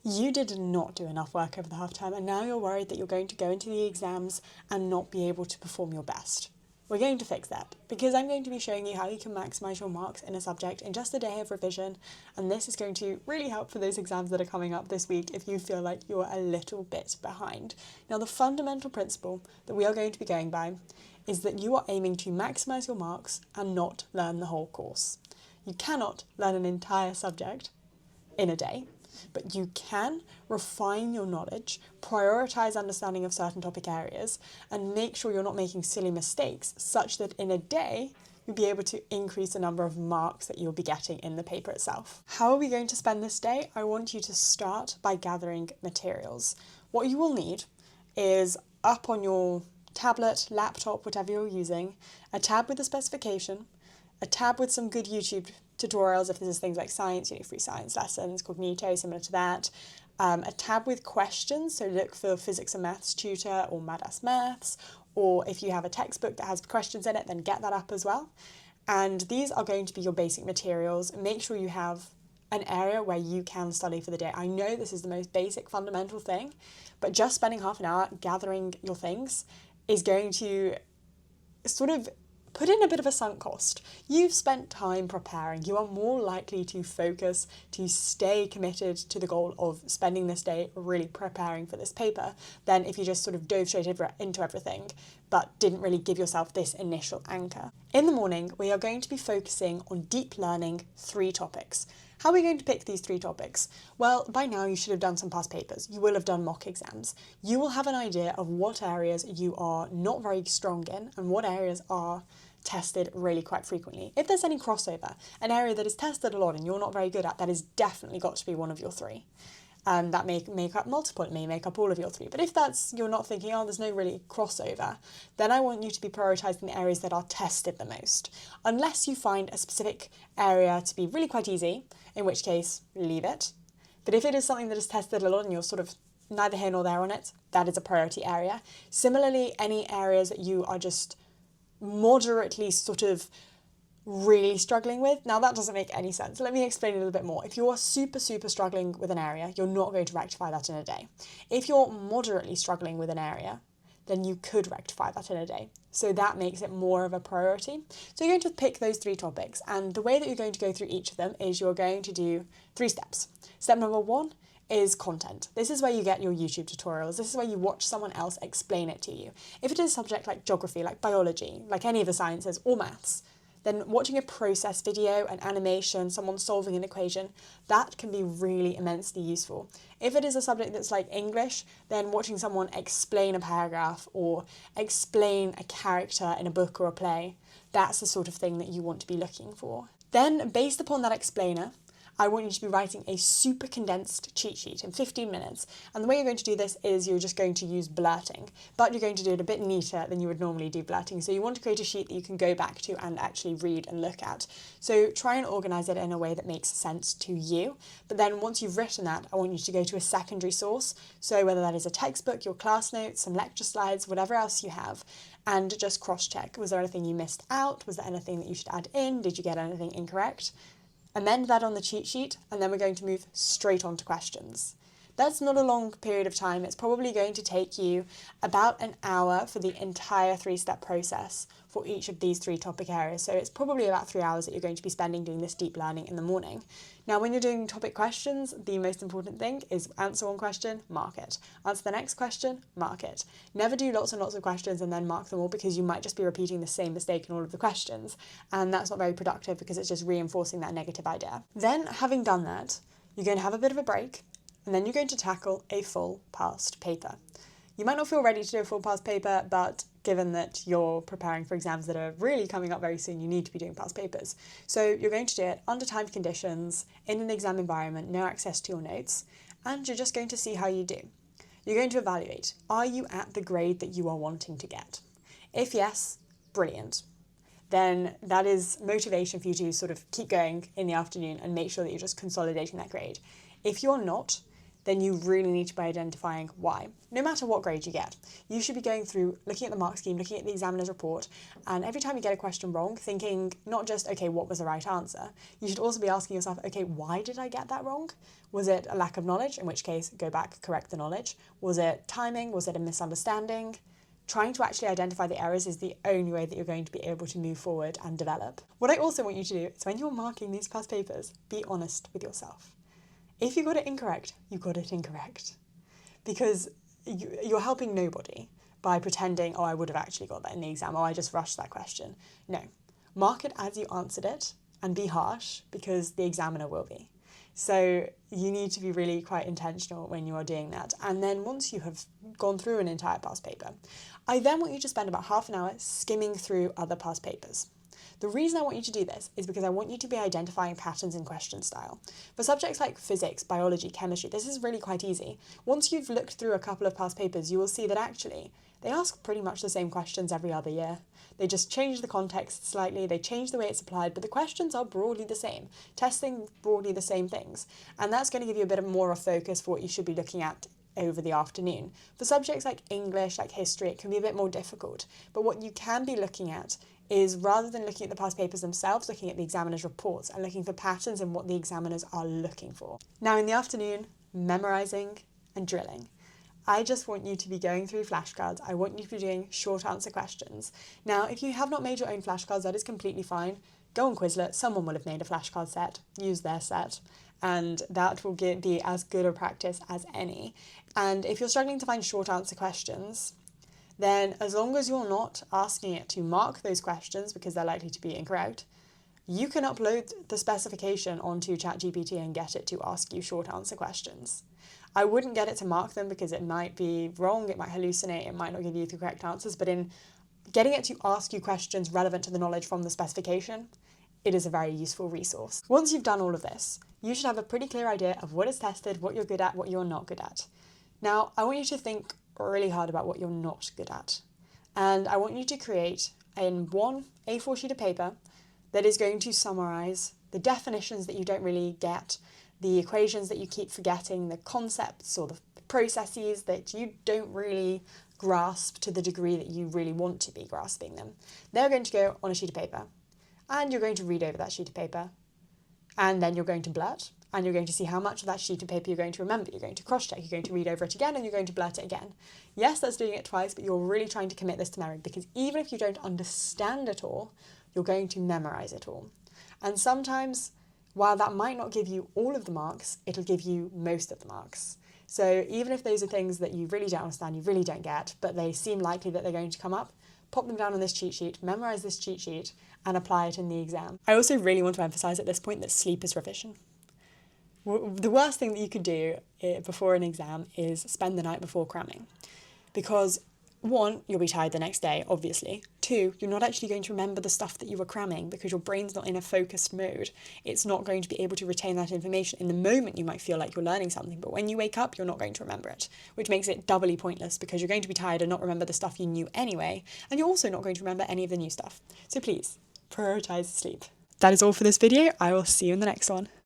You did not do enough work over the half term, and now you're worried that you're going to go into the exams and not be able to perform your best. We're going to fix that, because I'm going to be showing you how you can maximise your marks in a subject in just a day of revision, and this is going to really help for those exams that are coming up this week if you feel like you're a little bit behind. Now, the fundamental principle that we are going to be going by is that you are aiming to maximise your marks and not learn the whole course. You cannot learn an entire subject in a day, but you can refine your knowledge, prioritise understanding of certain topic areas, and make sure you're not making silly mistakes such that in a day you'll be able to increase the number of marks that you'll be getting in the paper itself. How are we going to spend this day? I want you to start by gathering materials. What you will need is up on your tablet, laptop, whatever you're using, a tab with a specification, a tab with some good YouTube tutorials if this is things like science, free science lessons, Cognito, similar to that, a tab with questions, so look for physics and maths tutor or Madass Maths, or if you have a textbook that has questions in it, then get that up as well. And these are going to be your basic materials. Make sure you have an area where you can study for the day. I know this is the most basic fundamental thing, but just spending half an hour gathering your things is going to sort of put in a bit of a sunk cost. You've spent time preparing. You are more likely to focus, to stay committed to the goal of spending this day really preparing for this paper than if you just sort of dove straight into everything but didn't really give yourself this initial anchor. In the morning, we are going to be focusing on deep learning 3 topics. How are we going to pick these 3 topics? Well, by now you should have done some past papers. You will have done mock exams. You will have an idea of what areas you are not very strong in and what areas are tested really quite frequently. If there's any crossover, an area that is tested a lot and you're not very good at, that has definitely got to be one of your 3. That may make up multiple, it may make up all of your 3. But if you're not thinking, oh, there's no really crossover, then I want you to be prioritising the areas that are tested the most. Unless you find a specific area to be really quite easy, in which case, leave it. But if it is something that is tested a lot and you're sort of neither here nor there on it, that is a priority area. Similarly, any areas that you are just moderately sort of really struggling with. Now that doesn't make any sense. Let me explain a little bit more. If you are super struggling with an area, you're not going to rectify that in a day. If you're moderately struggling with an area, then you could rectify that in a day. So that makes it more of a priority. So you're going to pick those 3 topics, and the way that you're going to go through each of them is you're going to do 3 steps. Step number 1 is content. This is where you get your YouTube tutorials. This is where you watch someone else explain it to you. If it is a subject like geography, like biology, like any of the sciences, or maths, then watching a process video, an animation, someone solving an equation, that can be really immensely useful. If it is a subject that's like English, then watching someone explain a paragraph or explain a character in a book or a play, that's the sort of thing that you want to be looking for. Then, based upon that explainer, I want you to be writing a super condensed cheat sheet in 15 minutes. And the way you're going to do this is you're just going to use blurting, but you're going to do it a bit neater than you would normally do blurting. So you want to create a sheet that you can go back to and actually read and look at. So try and organise it in a way that makes sense to you. But then once you've written that, I want you to go to a secondary source. So whether that is a textbook, your class notes, some lecture slides, whatever else you have, and just cross-check. Was there anything you missed out? Was there anything that you should add in? Did you get anything incorrect? Amend that on the cheat sheet, and then we're going to move straight on to questions. That's not a long period of time. It's probably going to take you about an hour for the entire 3-step process for each of these 3 topic areas. So it's probably about 3 hours that you're going to be spending doing this deep learning in the morning. Now, when you're doing topic questions, the most important thing is answer one question, mark it. Answer the next question, mark it. Never do lots and lots of questions and then mark them all, because you might just be repeating the same mistake in all of the questions. And that's not very productive because it's just reinforcing that negative idea. Then, having done that, you're going to have a bit of a break, and then you're going to tackle a full past paper. You might not feel ready to do a full past paper, but given that you're preparing for exams that are really coming up very soon, you need to be doing past papers. So you're going to do it under timed conditions, in an exam environment, no access to your notes, and you're just going to see how you do. You're going to evaluate, are you at the grade that you are wanting to get? If yes, brilliant. Then that is motivation for you to sort of keep going in the afternoon and make sure that you're just consolidating that grade. If you're not, then you really need to be identifying why. No matter what grade you get, you should be going through, looking at the mark scheme, looking at the examiner's report, and every time you get a question wrong, thinking not just, okay, what was the right answer? You should also be asking yourself, okay, why did I get that wrong? Was it a lack of knowledge? In which case, go back, correct the knowledge. Was it timing? Was it a misunderstanding? Trying to actually identify the errors is the only way that you're going to be able to move forward and develop. What I also want you to do is when you're marking these past papers, be honest with yourself. If you got it incorrect, you got it incorrect. Because you're helping nobody by pretending, oh, I would have actually got that in the exam, or I just rushed that question. No, mark it as you answered it and be harsh, because the examiner will be. So you need to be really quite intentional when you are doing that. And then once you have gone through an entire past paper, I then want you to spend about half an hour skimming through other past papers. The reason I want you to do this is because I want you to be identifying patterns in question style. For subjects like physics, biology, chemistry, this is really quite easy. Once you've looked through a couple of past papers, you will see that actually they ask pretty much the same questions every other year. They just change the context slightly, they change the way it's applied, but the questions are broadly the same, testing broadly the same things. And that's going to give you a bit more of focus for what you should be looking at over the afternoon. For subjects like English, like history, it can be a bit more difficult. But what you can be looking at is, rather than looking at the past papers themselves, looking at the examiner's reports and looking for patterns in what the examiners are looking for. Now in the afternoon, memorising and drilling. I just want you to be going through flashcards. I want you to be doing short answer questions. Now, if you have not made your own flashcards, that is completely fine. Go on Quizlet, someone will have made a flashcard set, use their set, and that will be as good a practice as any. And if you're struggling to find short answer questions, then as long as you're not asking it to mark those questions because they're likely to be incorrect, you can upload the specification onto ChatGPT and get it to ask you short answer questions. I wouldn't get it to mark them because it might be wrong, it might hallucinate, it might not give you the correct answers, but in getting it to ask you questions relevant to the knowledge from the specification, it is a very useful resource. Once you've done all of this, you should have a pretty clear idea of what is tested, what you're good at, what you're not good at. Now, I want you to think really hard about what you're not good at. And I want you to create in one A4 sheet of paper that is going to summarise the definitions that you don't really get, the equations that you keep forgetting, the concepts or the processes that you don't really grasp to the degree that you really want to be grasping them. They're going to go on a sheet of paper, and you're going to read over that sheet of paper, and then you're going to blurt, and you're going to see how much of that sheet of paper you're going to remember. You're going to cross-check, you're going to read over it again, and you're going to blurt it again. Yes, that's doing it twice, but you're really trying to commit this to memory, because even if you don't understand it all, you're going to memorise it all. And sometimes, while that might not give you all of the marks, it'll give you most of the marks. So even if those are things that you really don't understand, you really don't get, but they seem likely that they're going to come up, pop them down on this cheat sheet, memorise this cheat sheet, and apply it in the exam. I also really want to emphasise at this point that sleep is revision. The worst thing that you could do before an exam is spend the night before cramming. Because 1, you'll be tired the next day, obviously. 2, you're not actually going to remember the stuff that you were cramming because your brain's not in a focused mode. It's not going to be able to retain that information. In the moment, you might feel like you're learning something, but when you wake up, you're not going to remember it, which makes it doubly pointless because you're going to be tired and not remember the stuff you knew anyway, and you're also not going to remember any of the new stuff. So please, prioritise sleep. That is all for this video. I will see you in the next one.